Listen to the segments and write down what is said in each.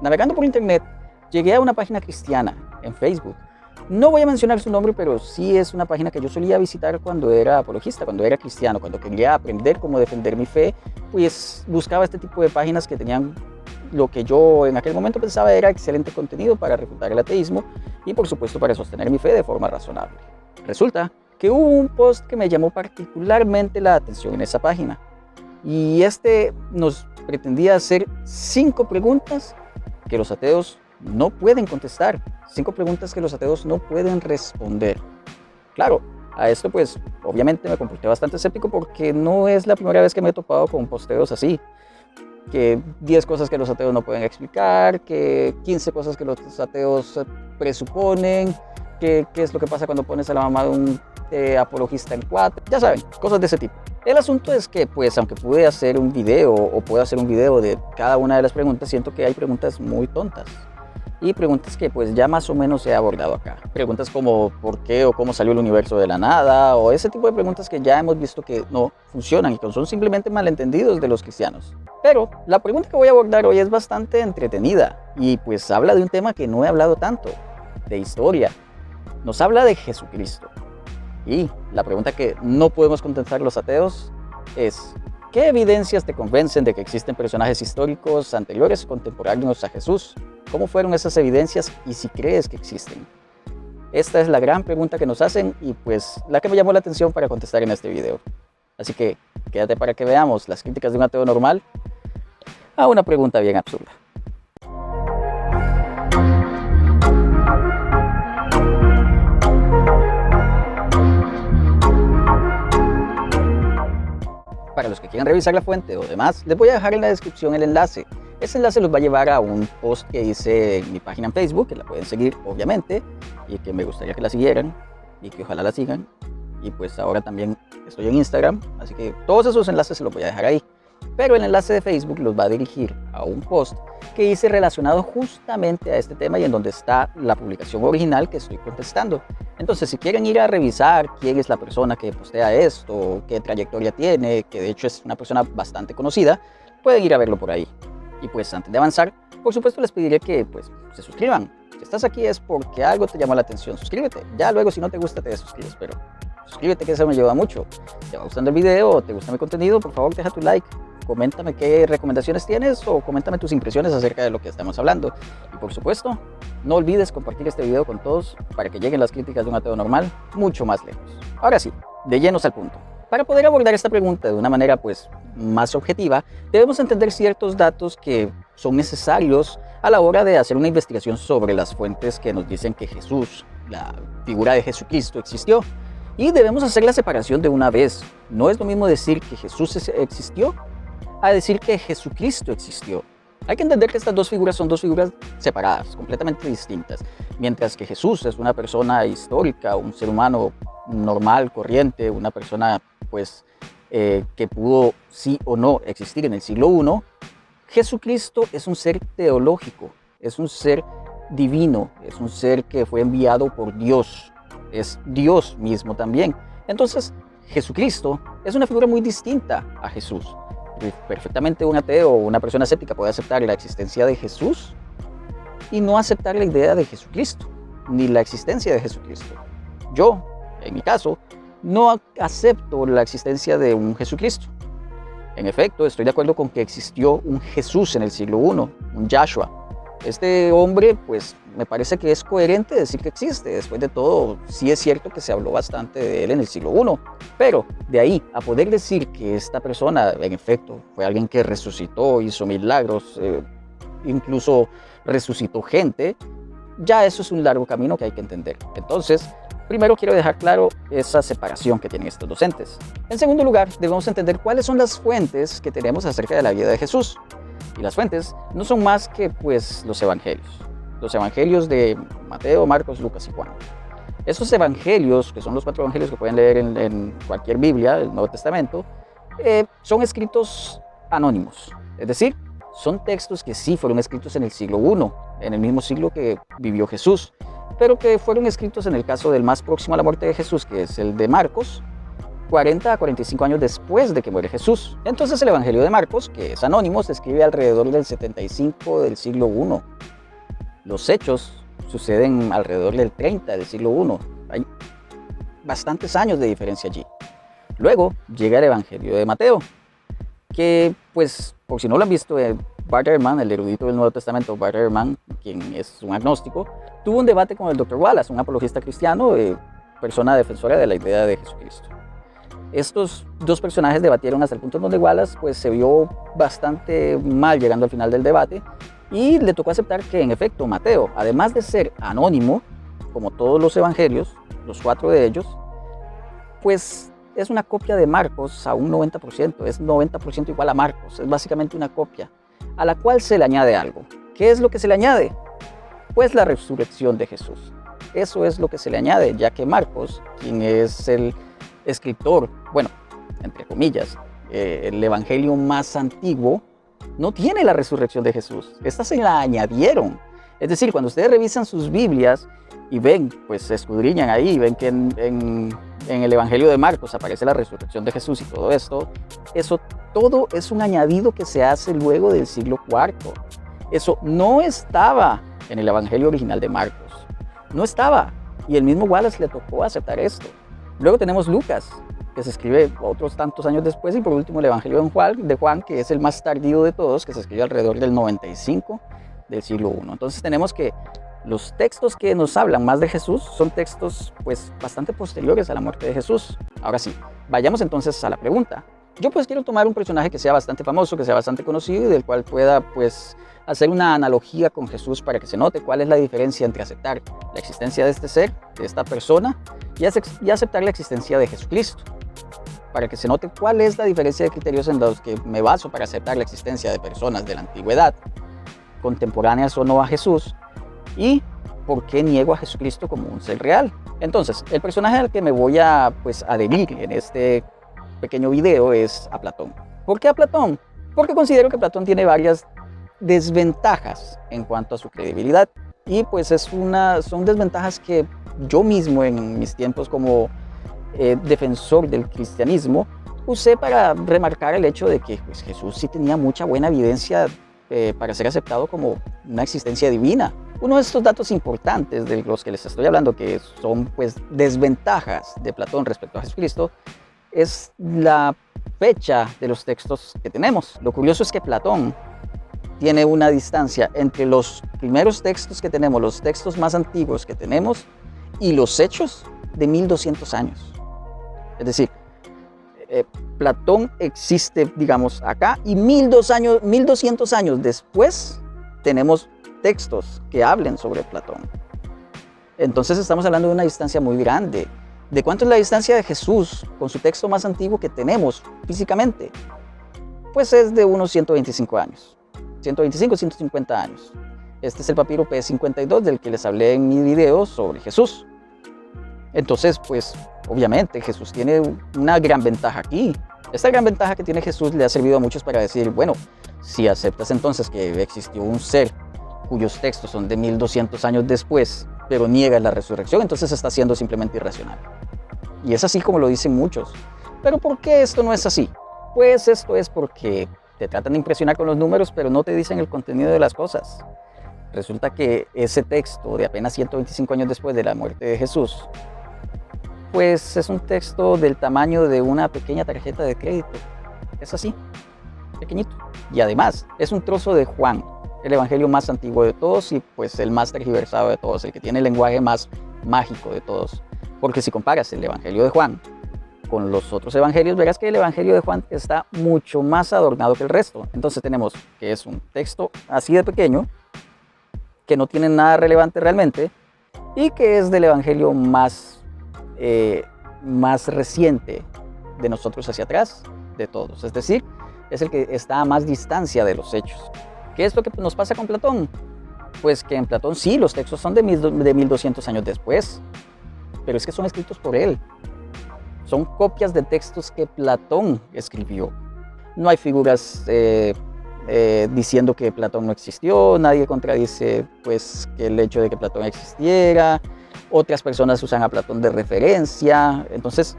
navegando por internet, llegué a una página cristiana en Facebook. No voy a mencionar su nombre, pero sí es una página que yo solía visitar cuando era apologista, cuando era cristiano, cuando quería aprender cómo defender mi fe, pues buscaba este tipo de páginas que tenían lo que yo en aquel momento pensaba era excelente contenido para refutar el ateísmo y por supuesto para sostener mi fe de forma razonable. Resulta que hubo un post que me llamó particularmente la atención en esa página y este nos pretendía hacer 5 preguntas que los ateos no pueden contestar, 5 preguntas que los ateos no pueden responder. Claro, a esto pues obviamente me comporté bastante escéptico porque no es la primera vez que me he topado con posteos así, que 10 cosas que los ateos no pueden explicar, que 15 cosas que los ateos presuponen, que qué es lo que pasa cuando pones a la mamá de un apologista en 4, ya saben, cosas de ese tipo. El asunto es que pues aunque pude hacer un video o puedo hacer un video de cada una de las preguntas, siento que hay preguntas muy tontas. Y preguntas que pues ya más o menos he abordado acá. Preguntas como ¿por qué o cómo salió el universo de la nada? O ese tipo de preguntas que ya hemos visto que no funcionan y que son simplemente malentendidos de los cristianos. Pero la pregunta que voy a abordar hoy es bastante entretenida y pues habla de un tema que no he hablado tanto, de historia. Nos habla de Jesucristo. Y la pregunta que no podemos contestar los ateos es ¿qué evidencias te convencen de que existen personajes históricos anteriores o contemporáneos a Jesús? ¿Cómo fueron esas evidencias y si crees que existen? Esta es la gran pregunta que nos hacen y pues la que me llamó la atención para contestar en este video. Así que quédate para que veamos las críticas de un ateo normal a una pregunta bien absurda. Para los que quieran revisar la fuente o demás, les voy a dejar en la descripción el enlace. Ese enlace los va a llevar a un post que hice en mi página en Facebook, que la pueden seguir obviamente, y que me gustaría que la siguieran, y que ojalá la sigan. Y pues ahora también estoy en Instagram, así que todos esos enlaces se los voy a dejar ahí. Pero el enlace de Facebook los va a dirigir a un post que hice relacionado justamente a este tema y en donde está la publicación original que estoy contestando. Entonces, si quieren ir a revisar quién es la persona que postea esto, qué trayectoria tiene, que de hecho es una persona bastante conocida, pueden ir a verlo por ahí. Y pues antes de avanzar, por supuesto les pediré que pues se suscriban. Si estás aquí es porque algo te llamó la atención, suscríbete. Ya luego si no te gusta te desuscribes, pero suscríbete que eso me ayuda mucho. ¿Te va gustando el video o te gusta mi contenido? Por favor deja tu like. Coméntame qué recomendaciones tienes o coméntame tus impresiones acerca de lo que estamos hablando. Y por supuesto, no olvides compartir este video con todos para que lleguen las críticas de un ateo normal mucho más lejos. Ahora sí, de llenos al punto. Para poder abordar esta pregunta de una manera pues más objetiva, debemos entender ciertos datos que son necesarios a la hora de hacer una investigación sobre las fuentes que nos dicen que Jesús, la figura de Jesucristo, existió. Y debemos hacer la separación de una vez. No es lo mismo decir que Jesús existió a decir que Jesucristo existió. Hay que entender que estas dos figuras son dos figuras separadas, completamente distintas. Mientras que Jesús es una persona histórica, un ser humano normal, corriente, una persona pues que pudo sí o no existir en el siglo I, Jesucristo es un ser teológico, es un ser divino, es un ser que fue enviado por Dios, es Dios mismo también. Entonces, Jesucristo es una figura muy distinta a Jesús. Perfectamente un ateo o una persona escéptica puede aceptar la existencia de Jesús y no aceptar la idea de Jesucristo, ni la existencia de Jesucristo. Yo, en mi caso, no acepto la existencia de un Jesucristo. En efecto, estoy de acuerdo con que existió un Jesús en el siglo I, un Yahshua. Este hombre, pues, me parece que es coherente decir que existe. Después de todo, sí es cierto que se habló bastante de él en el siglo I. Pero de ahí a poder decir que esta persona, en efecto, fue alguien que resucitó, hizo milagros, incluso resucitó gente, ya eso es un largo camino que hay que entender. Entonces, primero quiero dejar claro esa separación que tienen estos docentes. En segundo lugar, debemos entender cuáles son las fuentes que tenemos acerca de la vida de Jesús. Y las fuentes no son más que pues los evangelios. Los evangelios de Mateo, Marcos, Lucas y Juan. Esos evangelios, que son los 4 evangelios que pueden leer en cualquier Biblia, el Nuevo Testamento, son escritos anónimos. Es decir, son textos que sí fueron escritos en el siglo I, en el mismo siglo que vivió Jesús, pero que fueron escritos en el caso del más próximo a la muerte de Jesús, que es el de Marcos, 40 a 45 años después de que muere Jesús. Entonces el Evangelio de Marcos, que es anónimo, se escribe alrededor del 75 del siglo I. Los hechos suceden alrededor del 30 del siglo I. Hay bastantes años de diferencia allí. Luego llega el Evangelio de Mateo, que pues, por si no lo han visto, Bart Ehrman, el erudito del Nuevo Testamento, Bart Ehrman, quien es un agnóstico, tuvo un debate con el Dr. Wallace, un apologista cristiano, persona defensora de la idea de Jesucristo. Estos dos personajes debatieron hasta el punto en donde Wallace pues, se vio bastante mal llegando al final del debate y le tocó aceptar que en efecto Mateo, además de ser anónimo, como todos los evangelios, los 4 de ellos, pues es una copia de Marcos a un 90%, es 90% igual a Marcos, es básicamente una copia, a la cual se le añade algo. ¿Qué es lo que se le añade? Pues la resurrección de Jesús. Eso es lo que se le añade, ya que Marcos, quien es el escritor, bueno, entre comillas, el evangelio más antiguo, no tiene la resurrección de Jesús. Esta se la añadieron. Es decir, cuando ustedes revisan sus Biblias y ven, pues se escudriñan ahí, ven que en el evangelio de Marcos aparece la resurrección de Jesús y todo esto, eso todo es un añadido que se hace luego del siglo IV. Eso no estaba en el evangelio original de Marcos. No estaba. Y el mismo Wallace le tocó aceptar esto. Luego tenemos Lucas, que se escribe otros tantos años después, y por último el Evangelio de Juan, que es el más tardío de todos, que se escribe alrededor del 95 del siglo I. Entonces tenemos que los textos que nos hablan más de Jesús son textos pues bastante posteriores a la muerte de Jesús. Ahora sí, vayamos entonces a la pregunta. Yo pues quiero tomar un personaje que sea bastante famoso, que sea bastante conocido y del cual pueda pues hacer una analogía con Jesús para que se note cuál es la diferencia entre aceptar la existencia de este ser, de esta persona, y aceptar la existencia de Jesucristo. Para que se note cuál es la diferencia de criterios en los que me baso para aceptar la existencia de personas de la antigüedad, contemporáneas o no a Jesús, y por qué niego a Jesucristo como un ser real. Entonces, el personaje al que me voy a pues, adherir en este pequeño video es a Platón. ¿Por qué a Platón? Porque considero que Platón tiene varias desventajas en cuanto a su credibilidad, y pues son desventajas que yo mismo en mis tiempos como defensor del cristianismo usé para remarcar el hecho de que pues, Jesús sí tenía mucha buena evidencia para ser aceptado como una existencia divina. Uno de estos datos importantes de los que les estoy hablando, que son pues desventajas de Platón respecto a Jesucristo, es la fecha de los textos que tenemos. Lo curioso es que Platón tiene una distancia entre los primeros textos que tenemos, los textos más antiguos que tenemos, y los hechos de 1200 años. Es decir, Platón existe, digamos, acá, y 1200 años después tenemos textos que hablen sobre Platón. Entonces estamos hablando de una distancia muy grande. ¿De cuánto es la distancia de Jesús con su texto más antiguo que tenemos físicamente? Pues es de unos 125 años. 125, 150 años. Este es el papiro P52 del que les hablé en mi video sobre Jesús. Entonces, pues, obviamente Jesús tiene una gran ventaja aquí. Esta gran ventaja que tiene Jesús le ha servido a muchos para decir, bueno, si aceptas entonces que existió un ser cuyos textos son de 1200 años después, pero niegas la resurrección, entonces está siendo simplemente irracional. Y es así como lo dicen muchos. ¿Pero por qué esto no es así? Pues esto es porque te tratan de impresionar con los números, pero no te dicen el contenido de las cosas. Resulta que ese texto de apenas 125 años después de la muerte de Jesús, pues es un texto del tamaño de una pequeña tarjeta de crédito. Es así, pequeñito. Y además, es un trozo de Juan, el evangelio más antiguo de todos y pues el más tergiversado de todos, el que tiene el lenguaje más mágico de todos. Porque si comparas el evangelio de Juan con los otros evangelios, verás que el evangelio de Juan está mucho más adornado que el resto. Entonces tenemos que es un texto así de pequeño, que no tiene nada relevante realmente, y que es del evangelio más reciente de nosotros hacia atrás, de todos. Es decir, es el que está a más distancia de los hechos. ¿Qué es lo que nos pasa con Platón? Pues que en Platón sí, los textos son de 1200 años después, pero es que son escritos por él. Son copias de textos que Platón escribió. No hay figuras diciendo que Platón no existió, nadie contradice pues, que el hecho de que Platón existiera, otras personas usan a Platón de referencia. Entonces,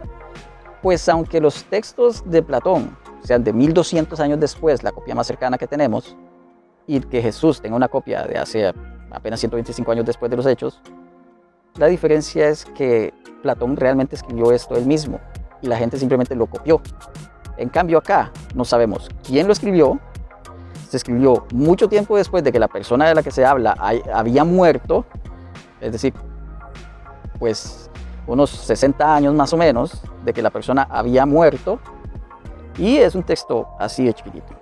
pues aunque los textos de Platón sean de 1200 años después, la copia más cercana que tenemos, y que Jesús tenga una copia de hace apenas 125 años después de los hechos. La diferencia es que Platón realmente escribió esto él mismo y la gente simplemente lo copió. En cambio acá no sabemos quién lo escribió. Se escribió mucho tiempo después de que la persona de la que se habla había muerto, es decir, pues unos 60 años más o menos de que la persona había muerto, y es un texto así de chiquitito.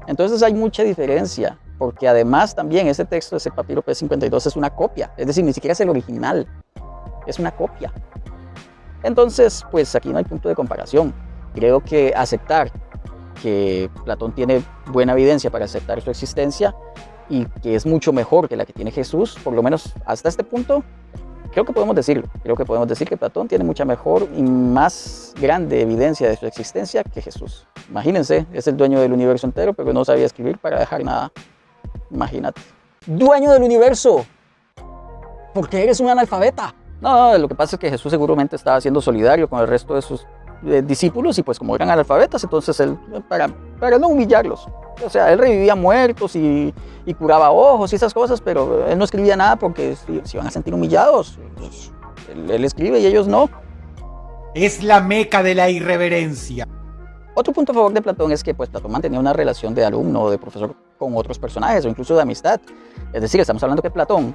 Entonces hay mucha diferencia, porque además también ese texto, ese papiro P52 es una copia, es decir, ni siquiera es el original, es una copia. Entonces, pues aquí no hay punto de comparación. Creo que aceptar que Platón tiene buena evidencia para aceptar su existencia y que es mucho mejor que la que tiene Jesús, por lo menos hasta este punto, creo que podemos decirlo. Creo que podemos decir que Platón tiene mucha mejor y más grande evidencia de su existencia que Jesús. Imagínense, es el dueño del universo entero, pero no sabía escribir para dejar nada. Imagínate. ¡Dueño del universo! ¿Por qué eres un analfabeta? No, lo que pasa es que Jesús seguramente estaba siendo solidario con el resto de sus discípulos, y pues como eran analfabetas, entonces él, para no humillarlos, o sea, él revivía muertos y curaba ojos y esas cosas, pero él no escribía nada porque se iban a sentir humillados. Él escribe y ellos no. Es la meca de la irreverencia. Otro punto a favor de Platón es que pues, Platón mantenía una relación de alumno o de profesor con otros personajes, o incluso de amistad. Es decir, estamos hablando que Platón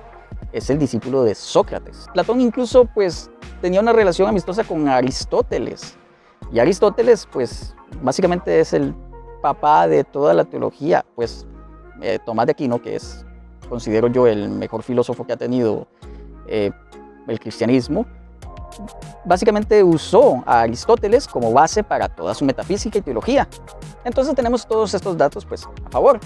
es el discípulo de Sócrates. Platón incluso pues, tenía una relación amistosa con Aristóteles. Y Aristóteles, pues, básicamente es el papá de toda la teología. Pues Tomás de Aquino, que es, considero yo, el mejor filósofo que ha tenido el cristianismo, básicamente usó a Aristóteles como base para toda su metafísica y teología. Entonces tenemos todos estos datos pues, a favor.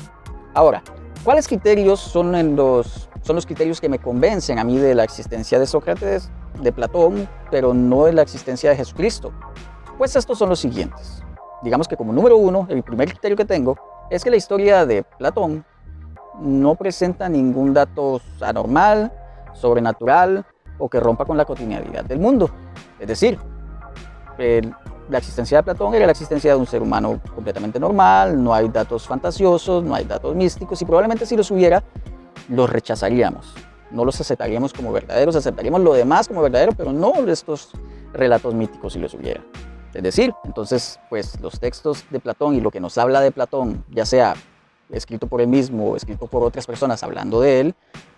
Ahora, ¿cuáles criterios son los criterios que me convencen a mí de la existencia de Sócrates, de Platón, pero no de la existencia de Jesucristo? Pues estos son los siguientes. Digamos que como número uno, el primer criterio que tengo es que la historia de Platón no presenta ningún dato anormal, sobrenatural o que rompa con la cotidianidad del mundo. Es decir, la existencia de Platón era la existencia de un ser humano completamente normal, no hay datos fantasiosos, no hay datos místicos, y probablemente si los hubiera, los rechazaríamos. No los aceptaríamos como verdaderos, aceptaríamos lo demás como verdadero, pero no estos relatos míticos si los hubiera. Es decir, entonces, pues los textos de Platón y lo que nos habla de Platón, ya sea escrito por él mismo o escrito por otras personas hablando de él,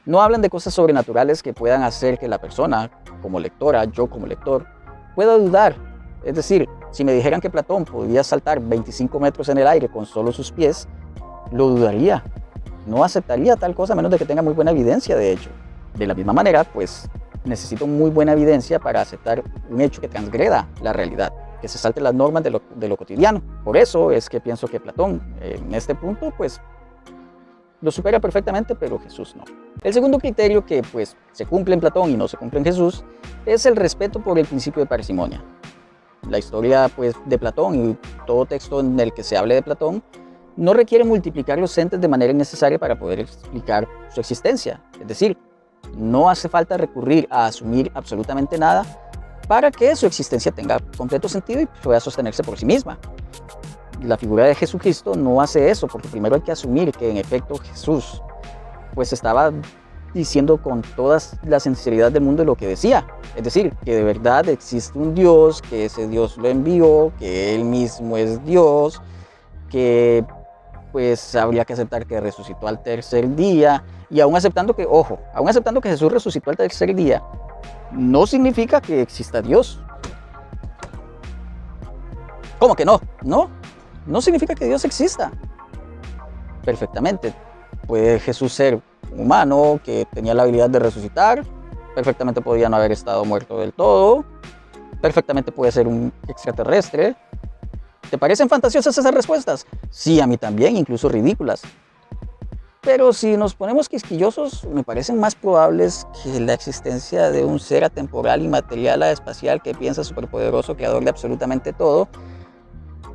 no hablan de cosas sobrenaturales que puedan hacer que la persona, como lectora, yo como lector, pueda dudar. Es decir, si me dijeran que Platón podía saltar 25 metros en el aire con solo sus pies, lo dudaría. No aceptaría tal cosa a menos de que tenga muy buena evidencia, de hecho. De la misma manera, pues necesito muy buena evidencia para aceptar un hecho que transgreda la realidad, que se salte las normas de lo cotidiano. Por eso es que pienso que Platón, en este punto, pues lo supera perfectamente, pero Jesús no. El segundo criterio que pues se cumple en Platón y no se cumple en Jesús es el respeto por el principio de parsimonia. La historia pues, de Platón y todo texto en el que se hable de Platón no requiere multiplicar los entes de manera innecesaria para poder explicar su existencia. Es decir, no hace falta recurrir a asumir absolutamente nada para que su existencia tenga completo sentido y pueda sostenerse por sí misma. La figura de Jesucristo no hace eso, porque primero hay que asumir que en efecto Jesús pues estaba diciendo con toda la sinceridad del mundo lo que decía. Es decir, que de verdad existe un Dios, que ese Dios lo envió, que Él mismo es Dios, que pues habría que aceptar que resucitó al tercer día, y aún aceptando que, ojo, aún aceptando que Jesús resucitó al tercer día, no significa que exista Dios. ¿Cómo que no? No significa que Dios exista. Perfectamente. Puede Jesús ser humano, que tenía la habilidad de resucitar, perfectamente podía no haber estado muerto del todo, perfectamente puede ser un extraterrestre. ¿Te parecen fantasiosas esas respuestas? Sí, a mí también, incluso ridículas. Pero si nos ponemos quisquillosos, me parecen más probables que la existencia de un ser atemporal, inmaterial, espacial, que piensa superpoderoso, creador de absolutamente todo,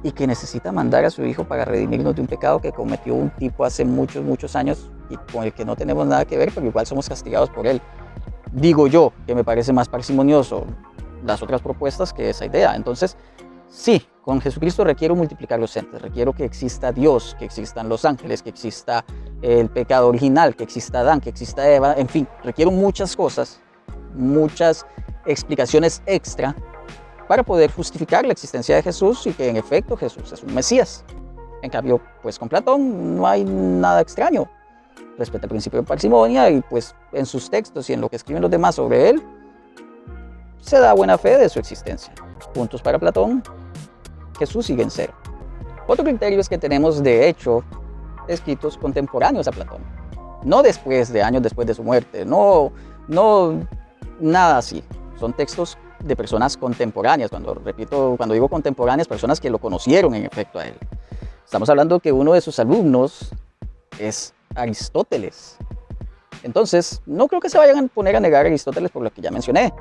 y que necesita mandar a su hijo para redimirnos de un pecado que cometió un tipo hace muchos años y con el que no tenemos nada que ver, pero igual somos castigados por él. Digo yo que me parece más parsimonioso las otras propuestas que esa idea. Entonces, Sí, con Jesucristo requiero multiplicar los entes, requiero que exista Dios, que existan los ángeles, que exista el pecado original, que exista Adán, que exista Eva, en fin, requiero muchas cosas, muchas explicaciones extra para poder justificar la existencia de Jesús y que en efecto Jesús es un Mesías. En cambio, pues con Platón no hay nada extraño. Respeta el principio de parsimonia y pues en sus textos y en lo que escriben los demás sobre él, se da buena fe de su existencia. Puntos para Platón, Jesús sigue en cero. Otro criterio es que tenemos de hecho escritos contemporáneos a Platón. No después de años después de su muerte, no nada así. Son textos de personas contemporáneas. Cuando digo contemporáneas, personas que lo conocieron en efecto a él. Estamos hablando que uno de sus alumnos es Aristóteles. Entonces, no creo que se vayan a poner a negar a Aristóteles por lo que ya mencioné.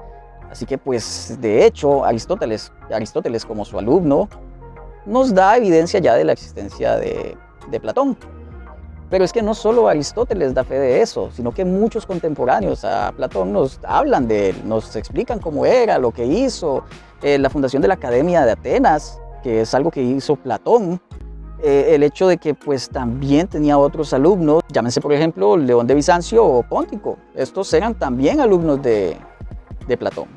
Así que, pues, de hecho, Aristóteles como su alumno, nos da evidencia ya de la existencia de Platón. Pero es que no solo Aristóteles da fe de eso, sino que muchos contemporáneos a Platón nos hablan de él, nos explican cómo era, lo que hizo, la fundación de la Academia de Atenas, que es algo que hizo Platón, el hecho de que pues también tenía otros alumnos, llámense por ejemplo León de Bizancio o Póntico, estos eran también alumnos de Platón.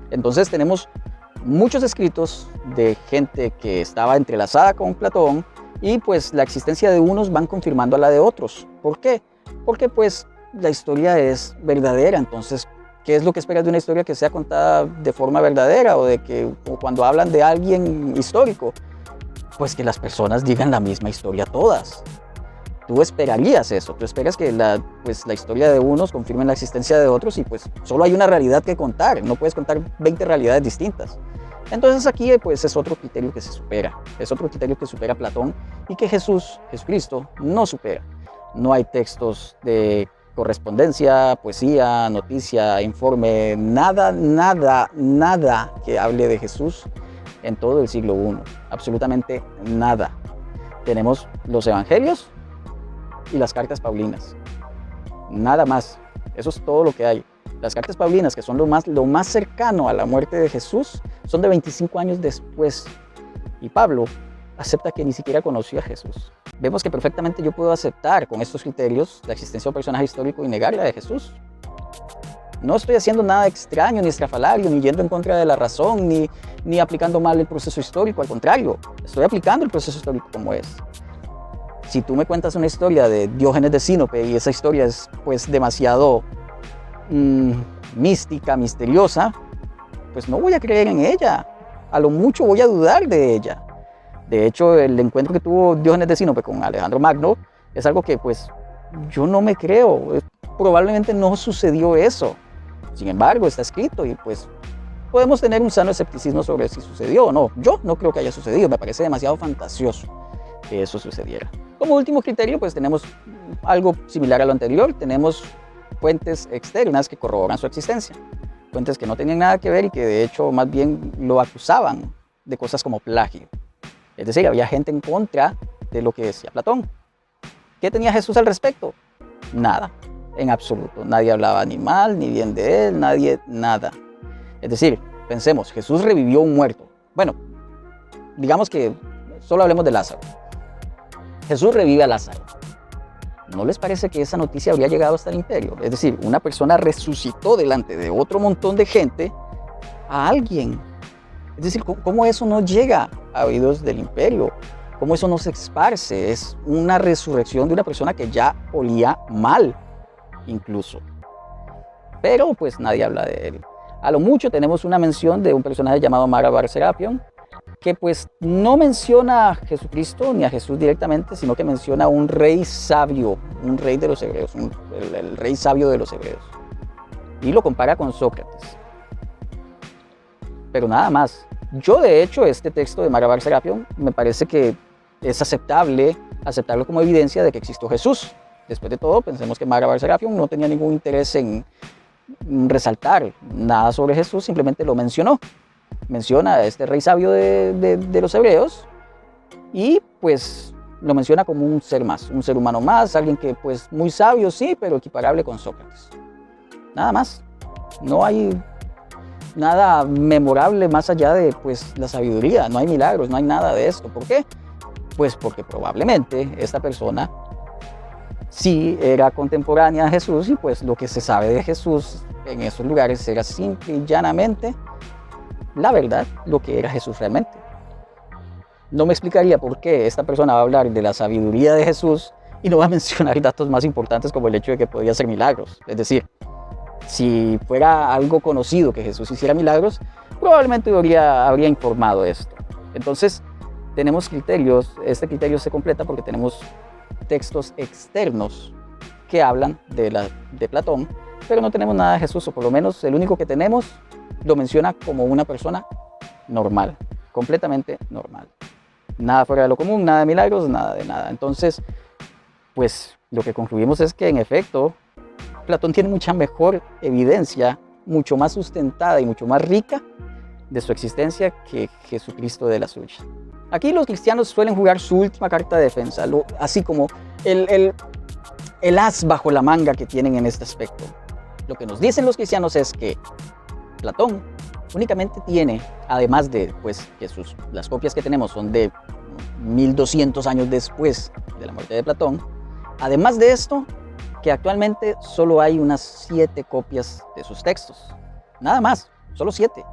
Entonces tenemos muchos escritos de gente que estaba entrelazada con Platón y pues la existencia de unos van confirmando a la de otros. ¿Por qué? Porque pues la historia es verdadera, entonces ¿qué es lo que esperas de una historia que sea contada de forma verdadera o de que o cuando hablan de alguien histórico? Pues que las personas digan la misma historia todas. Tú esperarías eso, tú esperas que la historia de unos confirme la existencia de otros y pues solo hay una realidad que contar, no puedes contar 20 realidades distintas. Entonces aquí pues es otro criterio que se supera, es otro criterio que supera Platón y que Jesucristo no supera. No hay textos de correspondencia, poesía, noticia, informe, nada que hable de Jesús en todo el siglo I, absolutamente nada. Tenemos los evangelios y las cartas paulinas, nada más, eso es todo lo que hay. Las cartas paulinas, que son lo más cercano a la muerte de Jesús, son de 25 años después, y Pablo acepta que ni siquiera conoció a Jesús. Vemos que perfectamente yo puedo aceptar con estos criterios la existencia de un personaje histórico y negar la de Jesús. No estoy haciendo nada extraño, ni estrafalario, ni yendo en contra de la razón, ni aplicando mal el proceso histórico, al contrario, estoy aplicando el proceso histórico como es. Si tú me cuentas una historia de Diógenes de Sinope y esa historia es pues demasiado mística, misteriosa, pues no voy a creer en ella, a lo mucho voy a dudar de ella. De hecho, el encuentro que tuvo Diógenes de Sinope con Alejandro Magno es algo que pues yo no me creo, probablemente no sucedió eso. Sin embargo, está escrito y pues podemos tener un sano escepticismo sobre si sucedió o no. Yo no creo que haya sucedido, me parece demasiado fantasioso que eso sucediera. Como último criterio, pues tenemos algo similar a lo anterior, tenemos fuentes externas que corroboran su existencia, fuentes que no tenían nada que ver y que de hecho más bien lo acusaban de cosas como plagio. Es decir, había gente en contra de lo que decía Platón. ¿Qué tenía Jesús al respecto? Nada, en absoluto. Nadie hablaba ni mal ni bien de él, nada. Es decir, pensemos, Jesús revivió un muerto. Bueno, digamos que solo hablemos de Lázaro. Jesús revive a Lázaro. ¿No les parece que esa noticia habría llegado hasta el imperio? Es decir, una persona resucitó delante de otro montón de gente a alguien. Es decir, ¿cómo eso no llega a oídos del imperio? ¿Cómo eso no se esparce? Es una resurrección de una persona que ya olía mal, incluso. Pero pues nadie habla de él. A lo mucho tenemos una mención de un personaje llamado Mágabar Serapion, que pues no menciona a Jesucristo ni a Jesús directamente, sino que menciona a un rey sabio, un rey de los hebreos, el rey sabio de los hebreos. Y lo compara con Sócrates. Pero nada más. Yo de hecho este texto de Mágabar Serapion me parece que es aceptarlo como evidencia de que existió Jesús. Después de todo, pensemos que Mágabar Serapion no tenía ningún interés en resaltar nada sobre Jesús, simplemente lo mencionó. Menciona a este rey sabio de los hebreos y pues lo menciona como un ser más, un ser humano más, alguien que pues muy sabio sí, pero equiparable con Sócrates. Nada más. No hay nada memorable más allá de pues la sabiduría, no hay milagros, no hay nada de esto. ¿Por qué? Pues porque probablemente esta persona sí era contemporánea a Jesús y pues lo que se sabe de Jesús en esos lugares era simple y llanamente la verdad, lo que era Jesús realmente. No me explicaría por qué esta persona va a hablar de la sabiduría de Jesús y no va a mencionar datos más importantes como el hecho de que podía hacer milagros. Es decir, si fuera algo conocido que Jesús hiciera milagros, probablemente habría informado esto. Entonces, tenemos criterios, este criterio se completa porque tenemos textos externos que hablan de Platón, pero no tenemos nada de Jesús, o por lo menos el único que tenemos lo menciona como una persona normal, completamente normal. Nada fuera de lo común, nada de milagros, nada de nada. Entonces, pues lo que concluimos es que en efecto, Platón tiene mucha mejor evidencia, mucho más sustentada y mucho más rica de su existencia que Jesucristo de la suya. Aquí los cristianos suelen jugar su última carta de defensa, así como el as bajo la manga que tienen en este aspecto. Lo que nos dicen los cristianos es que Platón únicamente tiene, además de pues, que las copias que tenemos son de 1200 años después de la muerte de Platón, además de esto, que actualmente solo hay unas 7 copias de sus textos. Nada más, solo 7.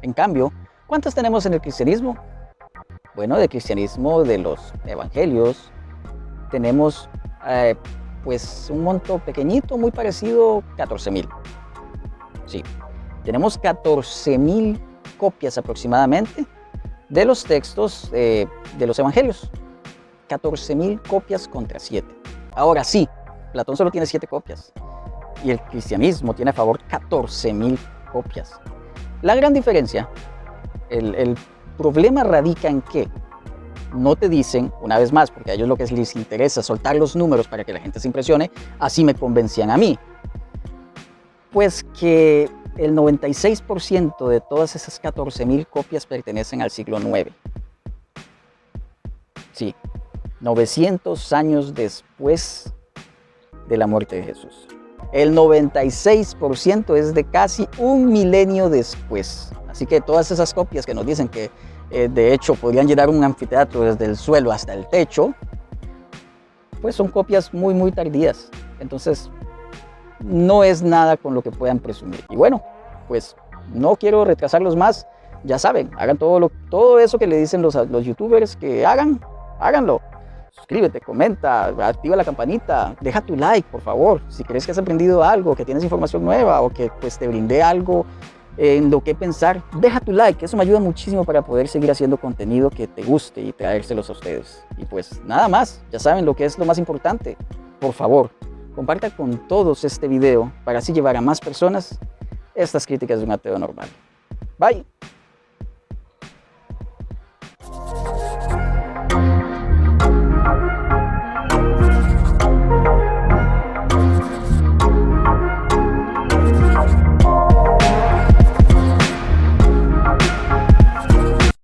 En cambio, ¿cuántas tenemos en el cristianismo? Bueno, del cristianismo de los evangelios tenemos pues un monto pequeñito, muy parecido, 14.000. Sí, tenemos 14.000 copias aproximadamente de los textos de los evangelios. 14.000 copias contra 7. Ahora sí, Platón solo tiene 7 copias y el cristianismo tiene a favor 14.000 copias. La gran diferencia, el problema radica en que no te dicen, una vez más, porque a ellos lo que les interesa es soltar los números para que la gente se impresione, así me convencían a mí, pues que el 96% de todas esas 14.000 copias pertenecen al siglo IX. Sí, 900 años después de la muerte de Jesús. El 96% es de casi un milenio después. Así que todas esas copias que nos dicen que de hecho podrían llenar un anfiteatro desde el suelo hasta el techo, pues son copias muy muy tardías. Entonces no es nada con lo que puedan presumir. Y bueno, pues no quiero retrasarlos más. Ya saben, hagan todo eso que le dicen los youtubers que hagan, háganlo. Suscríbete, comenta, activa la campanita, deja tu like, por favor. Si crees que has aprendido algo, que tienes información nueva o que pues, te brindé algo en lo que pensar, deja tu like. Eso me ayuda muchísimo para poder seguir haciendo contenido que te guste y traérselos a ustedes. Y pues nada más, ya saben lo que es lo más importante. Por favor, comparta con todos este video para así llevar a más personas estas críticas de un ateo normal. Bye.